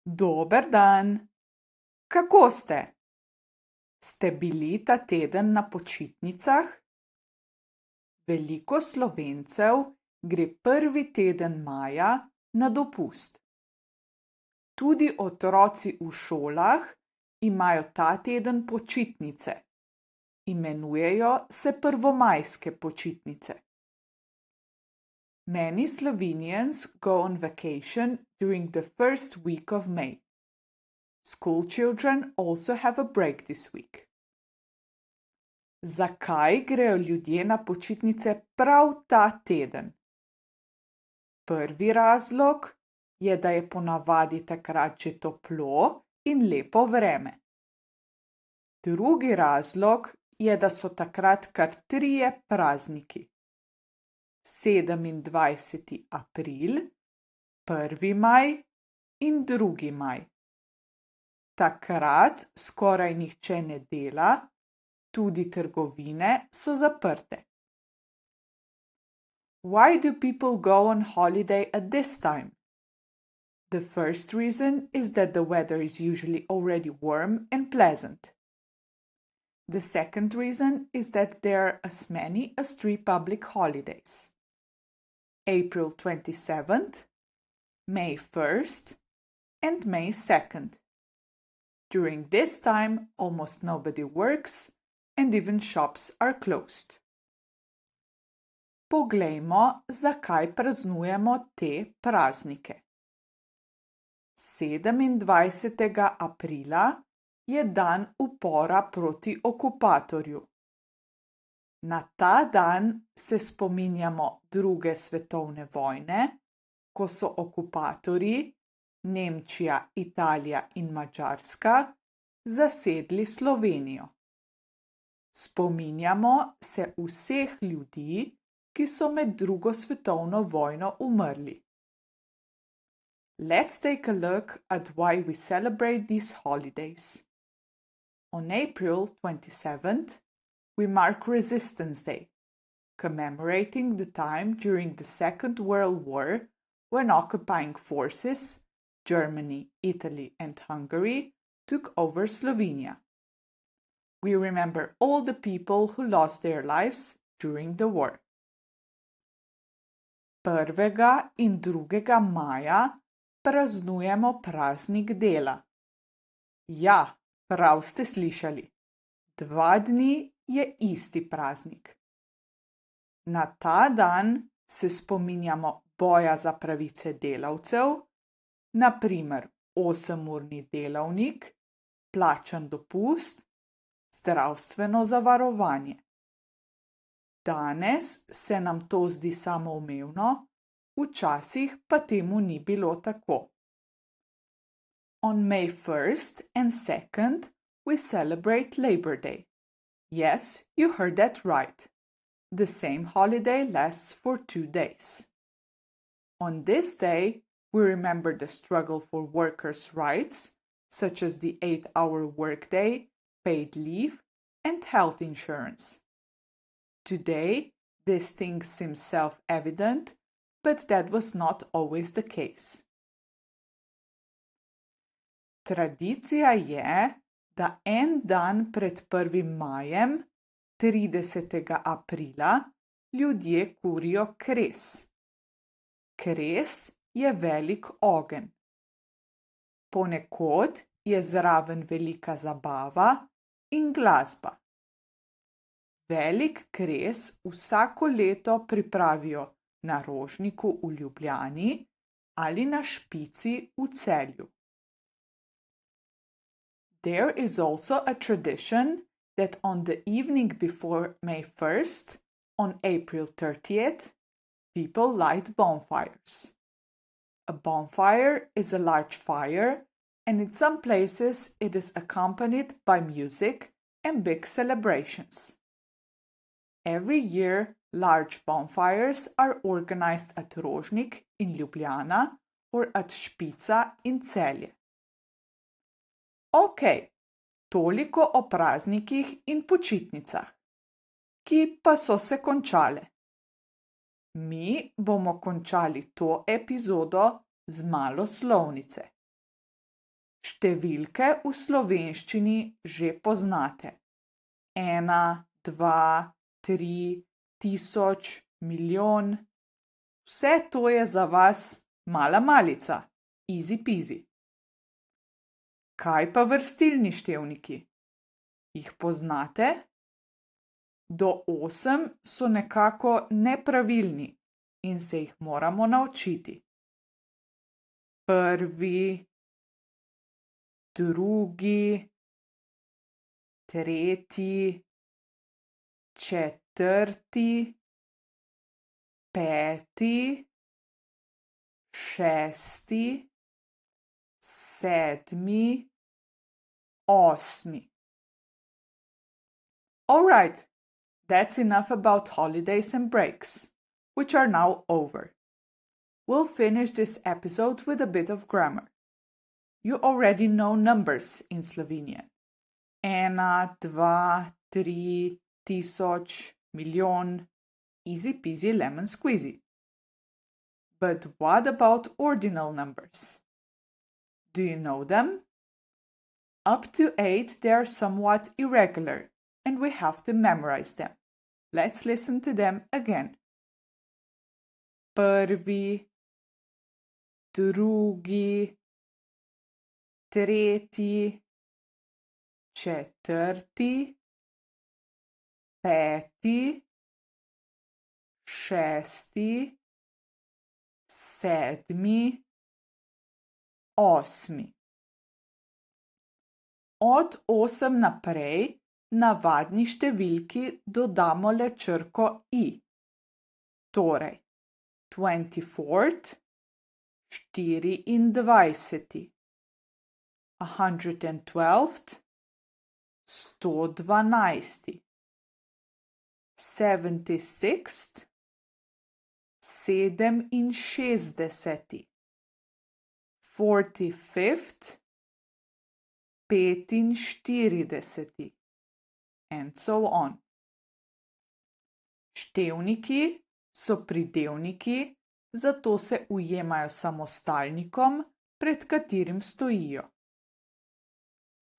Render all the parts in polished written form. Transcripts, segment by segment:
Dober dan. Kako ste? Ste bili ta teden na počitnicah? Veliko Slovencev gre prvi teden maja na dopust. Tudi otroci v šolah imajo ta teden počitnice. Imenujejo se prvomajske počitnice. Many Slovenians go on vacation during the first week of May. School children also have a break this week. Zakaj grejo ljudje na počitnice prav ta teden? Prvi razlog je, da je ponavadi takrat že toplo in lepo vreme. Drugi razlog je, da so takrat kar 3 prazniki. 27. april, 1. maj in 2. maj. Takrat skoraj nihče ne dela, tudi trgovine so zaprte. Why do people go on holiday at this time? The first reason is that the weather is usually already warm and pleasant. The second reason is that there are as many as 3 public holidays. April 27th, May 1st, and May 2nd. During this time, almost nobody works and even shops are closed. Poglejmo, zakaj praznujemo te praznike. 27. aprila je dan upora proti okupatorju. Na ta dan se spominjamo II. Svetovne vojne, ko so okupatorji, Nemčija, Italija in Madžarska, zasedli Slovenijo. Spominjamo se vseh ljudi, ki so med II. Svetovno vojno umrli. Let's take a look at why we celebrate these holidays. On April 27th, we mark Resistance Day, commemorating the time during the Second World War when occupying forces, Germany, Italy, and Hungary, took over Slovenia. We remember all the people who lost their lives during the war. 1. in 2. maja praznujemo praznik dela. Ja, prav ste slišali. 2 dni je isti praznik. Na ta dan se spominjamo boja za pravice delavcev, na primer 8-urni delavnik, plačan dopust, zdravstveno zavarovanje. Danes se nam to zdi samoumevno, včasih pa temu ni bilo tako. On May 1st and 2nd, we celebrate Labor Day. Yes, you heard that right. The same holiday lasts for 2 days. On this day, we remember the struggle for workers' rights, such as the 8-hour workday, paid leave, and health insurance. Today, these things seem self-evident, but that was not always the case. Tradicija je, da en dan pred 1. majem, 30. aprila, ljudje kurijo kres. Kres je velik ogenj. Ponekod je zraven velika zabava in glasba. Velik kres vsako leto pripravijo na Rožniku v Ljubljani ali na Špici v Celju. There is also a tradition that on the evening before May 1st, on April 30th, people light bonfires. A bonfire is a large fire, and in some places it is accompanied by music and big celebrations. Every year, large bonfires are organized at Rožnik in Ljubljana or at Špica in Celje. Ok, toliko o praznikih in počitnicah, ki pa so se končale. Mi bomo končali to epizodo z malo slovnice. Številke v slovenščini že poznate. 1, 2, 3, 1000, milijon. Vse to je za vas mala malica, easy peasy. Kaj pa vrstilni števniki? Jih poznate? Do 8 so nekako nepravilni in se jih moramo naučiti. Prvi, drugi, tretji, četrti, peti, šesti, sedmi, osmi. All right, that's enough about holidays and breaks, which are now over. We'll finish this episode with a bit of grammar. You already know numbers in Slovenian. 1, 2, 3, 1000, milijon. Easy peasy lemon squeezy. But what about ordinal numbers? Do you know them? Up to 8 they are somewhat irregular and we have to memorize them. Let's listen to them again. Prvi, drugi, tretji, četrti, peti, šesti, sedmi, osmi. Od 8 naprej navadni številki dodamo le črko i. Torej, 24th, 24. 112th, 112. 76th, 67. 45th, 45. And so on. Števniki so pridevniki, zato se ujemajo samostalnikom, pred katerim stojijo.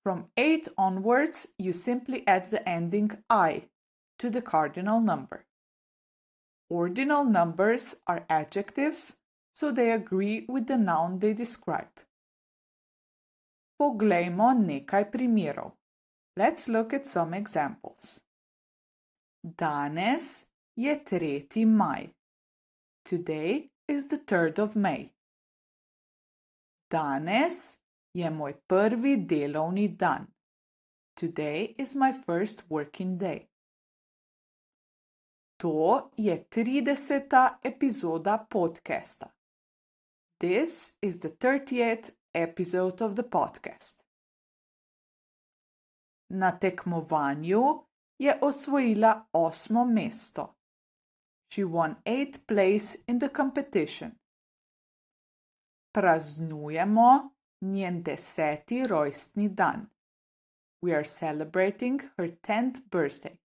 From 8 onwards, you simply add the ending I to the cardinal number. Ordinal numbers are adjectives, so they agree with the noun they describe. Poglejmo nekaj primerov. Let's look at some examples. Danes je 3. maj. Today is the 3rd of May. Danes je moj prvi delovni dan. Today is my first working day. To je 30. epizoda podcasta. This is the 30th episode of the podcast. Na tekmovanju je osvojila 8. mesto. She won 8th place in the competition. Praznujemo njen 10. rojstni dan. We are celebrating her 10th birthday.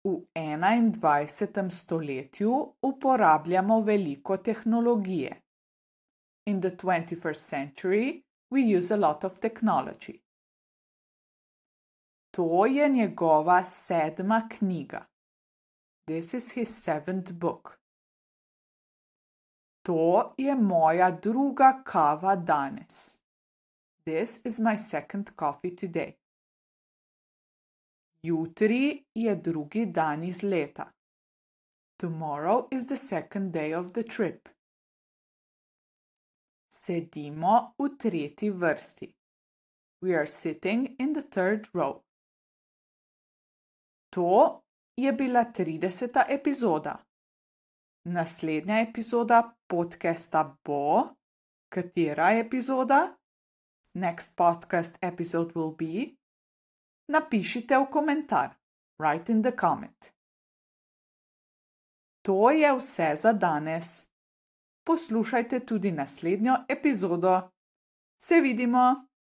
V 21. stoletju uporabljamo veliko tehnologije. In the 21st century, we use a lot of technology. To je njegova 7. knjiga. This is his 7th book. To je moja druga kava danes. This is my second coffee today. Jutri je drugi dan izleta. Tomorrow is the second day of the trip. Sedimo v 3. vrsti. We are sitting in the 3rd row. To je bila 30. epizoda. Naslednja epizoda podcasta bo... Katera epizoda? Next podcast episode will be... Napišite v komentar. Write in the comment. To je vse za danes. Poslušajte tudi naslednjo epizodo. Se vidimo!